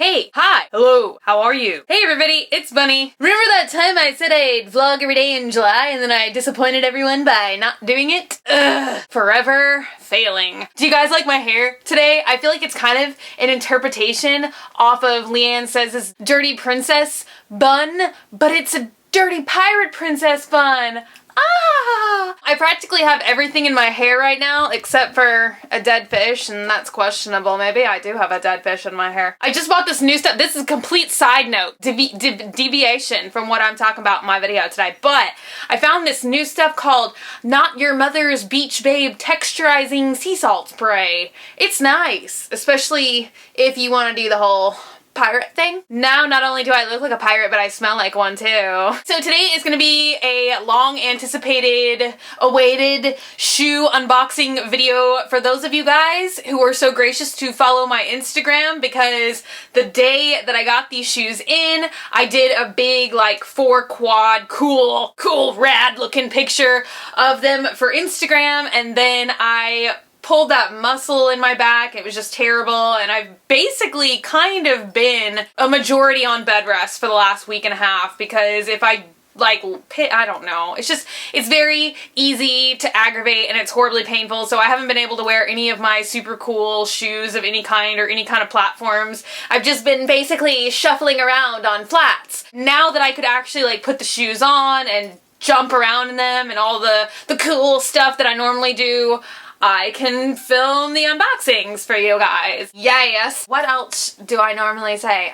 Hey, hi, hello, how are you? Hey everybody, it's Bunny. Remember that time I said I'd vlog every day in July and then I disappointed everyone by not doing it? Ugh, forever failing. Do you guys like my hair today? I feel like it's kind of an interpretation off of Leanne Says' Dirty Princess bun, but it's a dirty pirate princess bun. Ah! I practically have everything in my hair right now except for a dead fish, and that's questionable. Maybe I do have a dead fish in my hair. I just bought this new stuff. This is a complete side note, deviation from what I'm talking about in my video today, but I found this new stuff called Not Your Mother's Beach Babe Texturizing Sea Salt Spray. It's nice, especially if you want to do the whole pirate thing. Now, not only do I look like a pirate, but I smell like one too. So today is going to be a long anticipated, awaited shoe unboxing video for those of you guys who were so gracious to follow my Instagram, because the day that I got these shoes in, I did a big like 4-quad cool rad looking picture of them for Instagram, and then I pulled that muscle in my back. It was just terrible, and I've basically kind of been a majority on bed rest for the last week and a half, because if I I don't know. It's very easy to aggravate and it's horribly painful, so I haven't been able to wear any of my super cool shoes of any kind or any kind of platforms. I've just been basically shuffling around on flats. Now that I could actually like put the shoes on and jump around in them and all the cool stuff that I normally do, I can film the unboxings for you guys. Yes. What else do I normally say?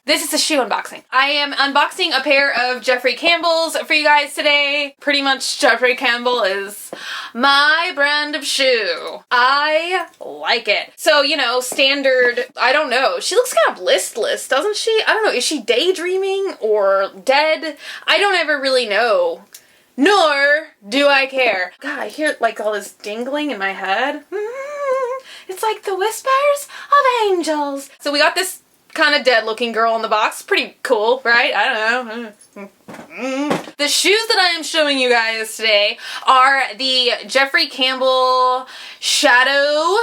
This is a shoe unboxing. I am unboxing a pair of Jeffrey Campbell's for you guys today. Pretty much Jeffrey Campbell is my brand of shoe. I like it. So, you know, standard, I don't know. She looks kind of listless, doesn't she? I don't know. Is she daydreaming or dead? I don't ever really know. Nor do I care. God, I hear like all this dingling in my head. It's like the whispers of angels. So we got this kind of dead looking girl in the box. Pretty cool, right? I don't know. The shoes that I am showing you guys today are the Jeffrey Campbell Shadow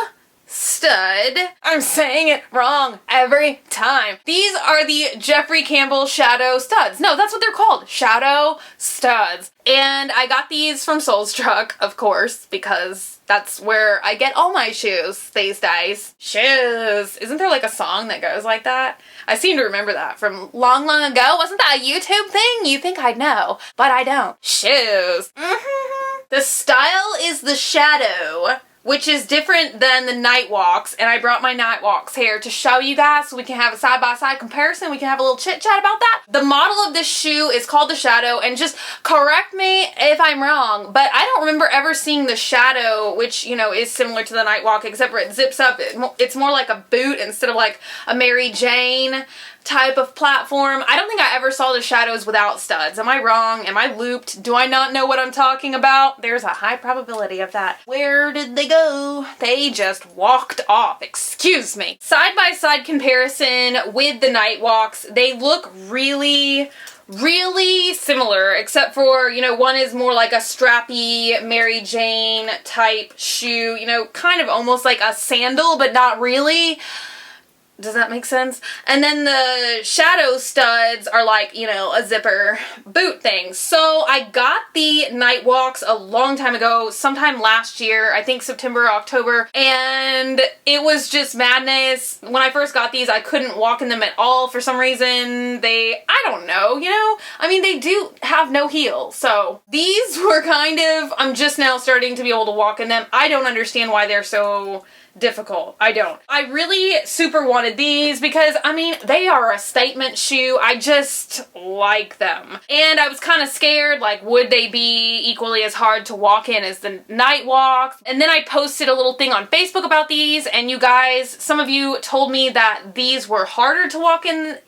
Stud. I'm saying it wrong every time. These are the Jeffrey Campbell Shadow Studs. No, that's what they're called. Shadow Studs. And I got these from Soulstruck, of course, because that's where I get all my shoes these days. Shoes. Isn't there like a song that goes like that? I seem to remember that from long, long ago. Wasn't that a YouTube thing? You think I'd know, but I don't. Shoes. The style is the Shadow, which is different than the Nightwalks, and I brought my Nightwalks here to show you guys so we can have a side-by-side comparison. We can have a little chit-chat about that. The model of this shoe is called the Shadow, and just correct me if I'm wrong, but I don't remember ever seeing the Shadow, which, you know, is similar to the Nightwalk, except for it zips up. It's more like a boot instead of like a Mary Jane type of platform. I don't think I ever saw the Shadows without studs. Am I wrong? Am I looped? Do I not know what I'm talking about? There's a high probability of that. Where did they go? They just walked off. Excuse me. Side-by-side comparison with the Nightwalks, they look really similar, except for, you know, one is more like a strappy Mary Jane type shoe, you know, kind of almost like a sandal, but not really. Does that make sense? And then the Shadow Studs are like, you know, a zipper boot thing. So I got the Nightwalks a long time ago, sometime last year, I think September, October, and it was just madness. When I first got these, I couldn't walk in them at all for some reason. I don't know, you know? I mean, they do have no heel, so these were kind of, I'm just now starting to be able to walk in them. I don't understand why they're so difficult. I don't. I really super wanted these because, I mean, they are a statement shoe. I just like them. And I was kind of scared, like, would they be equally as hard to walk in as the Nightwalks? And then I posted a little thing on Facebook about these, and you guys, some of you told me that these were harder to walk in.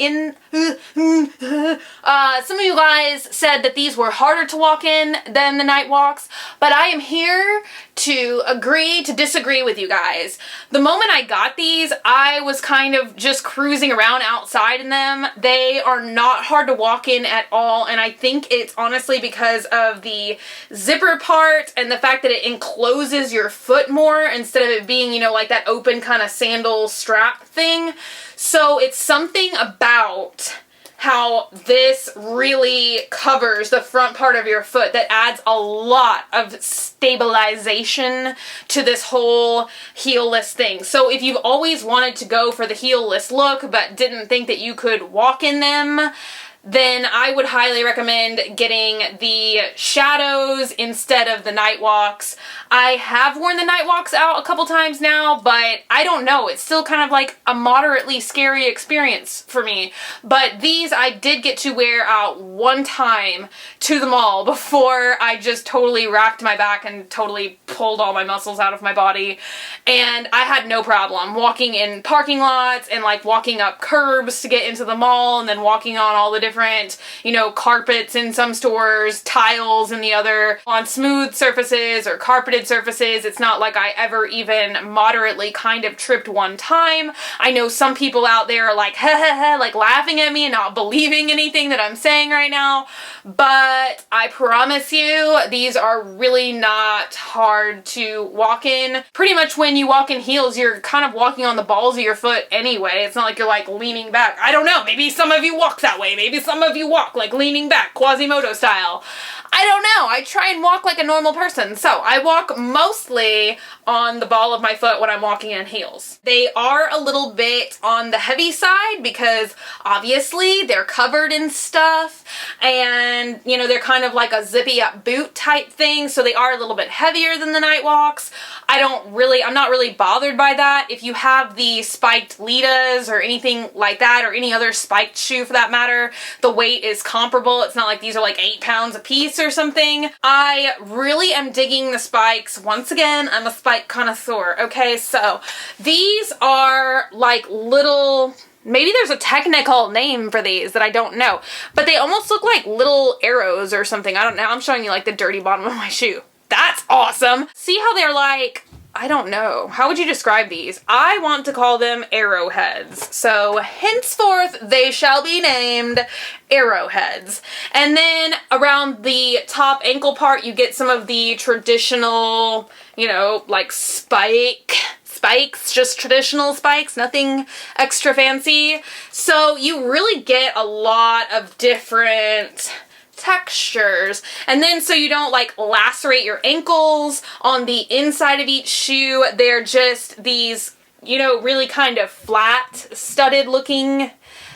Some of you guys said that these were harder to walk in than the Nightwalks, but I am here to agree to disagree with you guys. the moment I got these, I was kind of just cruising around outside in them. They are not hard to walk in at all, and I think it's honestly because of the zipper part and the fact that it encloses your foot more instead of it being, you know, like that open kind of sandal strap thing. So it's something about how this really covers the front part of your foot that adds a lot of stabilization to this whole heelless thing. So if you've always wanted to go for the heelless look but didn't think that you could walk in them, then I would highly recommend getting the shadows instead of the night walks. I have worn the night walks out a couple times now, but I don't know. It's still kind of like a moderately scary experience for me. But these I did get to wear out one time to the mall before I just totally racked my back and totally pulled all my muscles out of my body. And I had no problem walking in parking lots and like walking up curbs to get into the mall and then walking on all the different, you know, carpets in some stores, tiles in the other, on smooth surfaces or carpeted surfaces. It's not like I ever even moderately kind of tripped one time. I know some people out there are like, ha ha ha, like laughing at me and not believing anything that I'm saying right now, but I promise you, these are really not hard to walk in. Pretty much when you walk in heels, you're kind of walking on the balls of your foot anyway. It's not like you're like leaning back. I don't know, maybe some of you walk that way. Maybe some of you walk like leaning back, Quasimodo style. I don't know. I try and walk like a normal person. So I walk mostly on the ball of my foot when I'm walking in heels. They are a little bit on the heavy side because obviously they're covered in stuff and, you know, they're kind of like a zippy up boot type thing. So they are a little bit heavier than the night walks. I'm not really bothered by that. If you have the spiked Litas or anything like that, or any other spiked shoe for that matter, the weight is comparable. It's not like these are like 8 pounds a piece or something. I really am digging the spikes. Once again, I'm a spike connoisseur. Okay, so these are like little, maybe there's a technical name for these that I don't know, but they almost look like little arrows or something. I don't know. I'm showing you like the dirty bottom of my shoe. That's awesome. See how they're like, I don't know. How would you describe these? I want to call them arrowheads. So henceforth, they shall be named arrowheads. And then around the top ankle part, you get some of the traditional, you know, like spikes, just traditional spikes, nothing extra fancy. So you really get a lot of different textures. And then so you don't like lacerate your ankles on the inside of each shoe, they're just these, you know, really kind of flat studded looking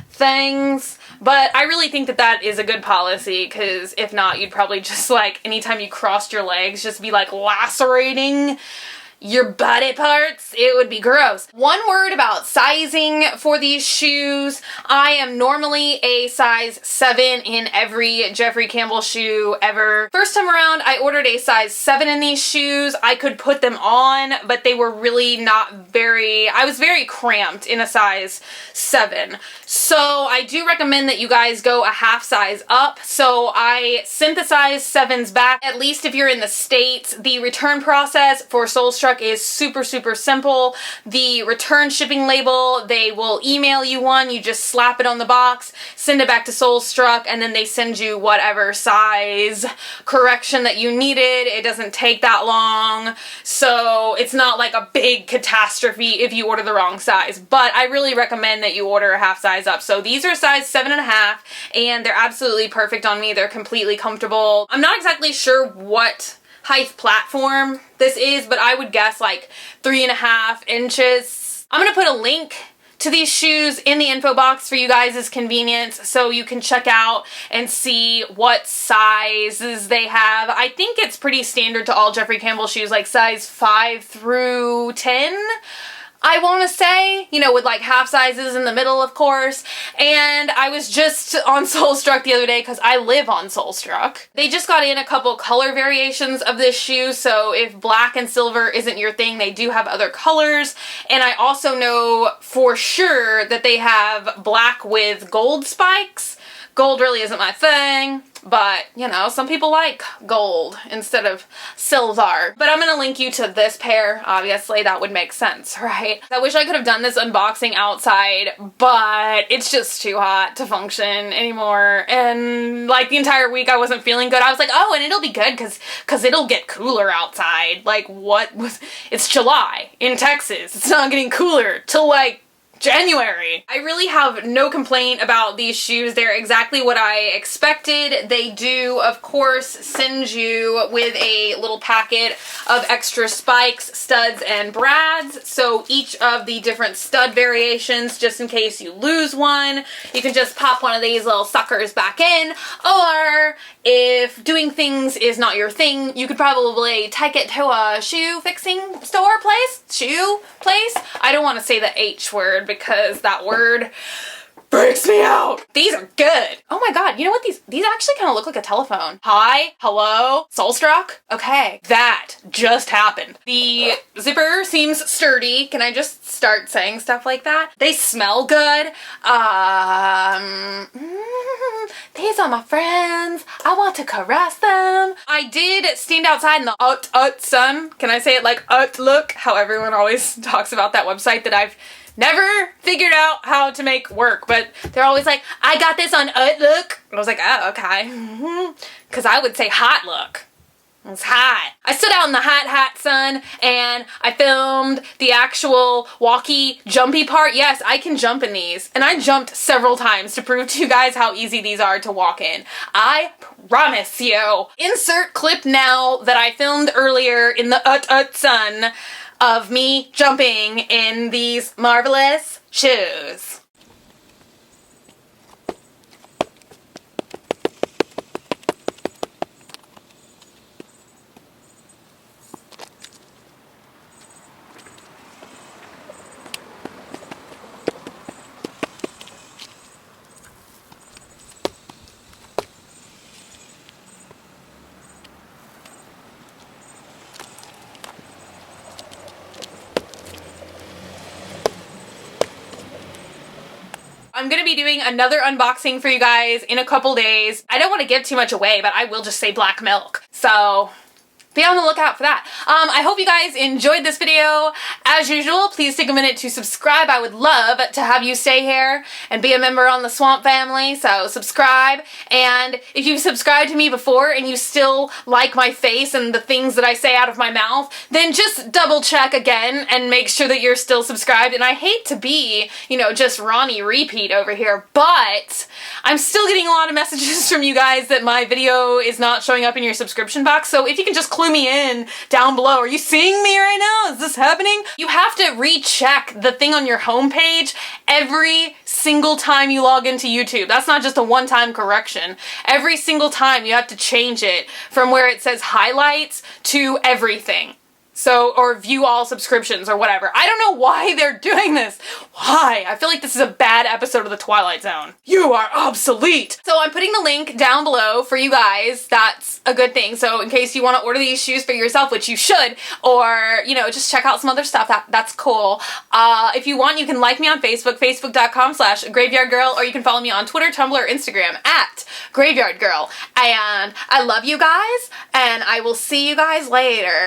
things. But I really think that that is a good policy, because if not, you'd probably just like anytime you crossed your legs just be like lacerating your body parts. It would be gross. One word about sizing for these shoes. I am normally a size 7 in every Jeffrey Campbell shoe ever. First time around, I ordered a size 7 in these shoes. I could put them on, but they were really not I was very cramped in a size 7. So I do recommend that you guys go a half size up. So I sent the size 7s back. At least if you're in the States, the return process for Soulstruck is super simple. The return shipping label, they will email you one, you just slap it on the box, send it back to Soulstruck, and then they send you whatever size correction that you needed. It doesn't take that long, so it's not like a big catastrophe if you order the wrong size. But I really recommend that you order a half size up. So these are size 7.5, and they're absolutely perfect on me. They're completely comfortable. I'm not exactly sure what height platform this is, but I would guess like 3.5 inches. I'm gonna put a link to these shoes in the info box for you guys' convenience, so you can check out and see what sizes they have. I think it's pretty standard to all Jeffrey Campbell shoes, like size 5 through 10. I want to say, you know, with like half sizes in the middle, of course. And I was just on Soulstruck the other day because I live on Soulstruck. They just got in a couple color variations of this shoe, so if black and silver isn't your thing, they do have other colors. And I also know for sure that they have black with gold spikes. Gold really isn't my thing, but, you know, some people like gold instead of silver. But I'm gonna link you to this pair, obviously. That would make sense, right? I wish I could have done this unboxing outside, but it's just too hot to function anymore. And, like, the entire week I wasn't feeling good. I was like, oh, and it'll be good because it'll get cooler outside. Like, what was... It's July in Texas. It's not getting cooler till, like, January. I really have no complaint about these shoes. They're exactly what I expected. They do, of course, send you with a little packet of extra spikes, studs, and brads. So each of the different stud variations, just in case you lose one, you can just pop one of these little suckers back in. Or if doing things is not your thing, you could probably take it to a shoe fixing store place? Shoe place? I don't want to say the H word because that word freaks me out. These are good. Oh my god, you know what? These actually kind of look like a telephone. Hi, hello, Soulstruck? Okay, that just happened. The zipper seems sturdy. Can I just start saying stuff like that? They smell good. These are my friends. I want to caress them. I did stand outside in the sun. Can I say it like look? How everyone always talks about that website that I've never figured out how to make work, but they're always like, I got this on look. I was like, oh, okay. Because I would say hot look. It's hot. I stood out in the hot sun and I filmed the actual walkie jumpy part. Yes, I can jump in these. And I jumped several times to prove to you guys how easy these are to walk in. I promise you. Insert clip now that I filmed earlier in the sun of me jumping in these marvelous shoes. I'm gonna be doing another unboxing for you guys in a couple days. I don't want to give too much away, but I will just say black milk. So be on the lookout for that. I hope you guys enjoyed this video. As usual, please take a minute to subscribe. I would love to have you stay here and be a member on the Swamp family, so subscribe. And if you've subscribed to me before and you still like my face and the things that I say out of my mouth, then just double check again and make sure that you're still subscribed. And I hate to be, you know, just Ronnie repeat over here, but I'm still getting a lot of messages from you guys that my video is not showing up in your subscription box. So if you can just clue me in down below. Are you seeing me right now? Is this happening? You have to recheck the thing on your homepage every single time you log into YouTube. That's not just a one-time correction. Every single time you have to change it from where it says highlights to everything. So, or view all subscriptions or whatever. I don't know why they're doing this. Why? I feel like this is a bad episode of The Twilight Zone. You are obsolete! So I'm putting the link down below for you guys. That's a good thing. So in case you want to order these shoes for yourself, which you should, or, you know, just check out some other stuff, that's cool. If you want, you can like me on Facebook, facebook.com/graveyardgirl, or you can follow me on Twitter, Tumblr, Instagram, @graveyardgirl. And I love you guys, and I will see you guys later.